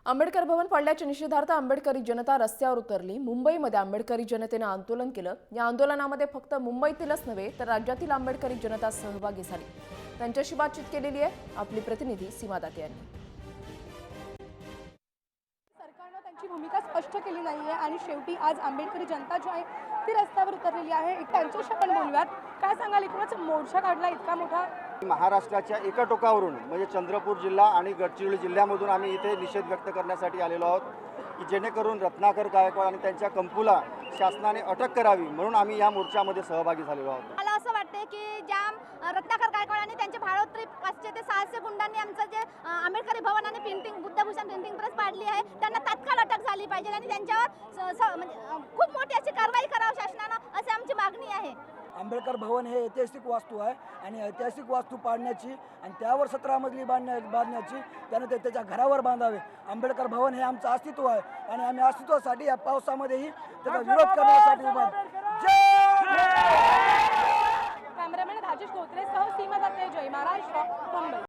आंबेडकर भवन पाडल्याच्या निषेधार्थ आंबेडकरी जनता रस्त्यावर उतरली। मुंबईमध्ये आंबेडकरी जनतेने आंदोलन केलं। या आंदोलनामध्ये फक्त मुंबईतीलच नव्हे तर राज्यातील आंबेडकरी जनता सहभागी झाली। त्यांच्याशी बातचीत केलेली आहे आपली प्रतिनिधी सीमा दाते यांनी। सरकारने त्यांची भूमिका स्पष्ट केली नाहीये आणि शेवटी आज आंबेडकरी जनता जी आहे ती रस्त्यावर उतरलेली आहे। त्यांच्याशी आपण बोलूयात। काय सांगाल, एकूणच मोर्चा काढला इतका मोठा? महाराष्ट्राच्या एका टोकावरून म्हणजे चंद्रपूर जिल्हा आणि गडचिरोली जिल्ह्यामधून आम्ही इथे निषेध व्यक्त करण्यासाठी आलेलो आहोत की जेणेकरून रत्नाकर गायकवाड आणि त्यांच्या कंपूला शासनाने अटक करावी, म्हणून आम्ही या मोर्चामध्ये सहभागी झालेलो आहोत। मला असं वाटते की ज्या रत्नाकर गायकवाड आणि त्यांचे भाडोत्री 500 ते 600 गुंडांनी आमचं जे आंबेडकरी भवन आणि प्रिंटिंग बुद्धभूषण प्रिंटिंग प्रेस पाडली आहे त्यांना तात्काळ अटक झाली पाहिजे आणि त्यांच्यावर म्हणजे खूप मोठी अशी कारवाई करावी शासनानं, अशी आमची मागणी आहे। आंबेडकर भवन हे ऐतिहासिक वास्तू आहे आणि ऐतिहासिक वास्तू पाडण्याची आणि त्यावर 17 मजली बांधण्याची त्याने त्याच्या घरावर बांधावे। आंबेडकर भवन हे आमचं अस्तित्व आहे आणि आम्ही अस्तित्वासाठी या पावसामध्येही त्याचा विरोध करण्यासाठी उभा कॅमेरामॅन राजेश धोत्रेसह सीमा दाते, जय महाराष्ट्र, मुंबई।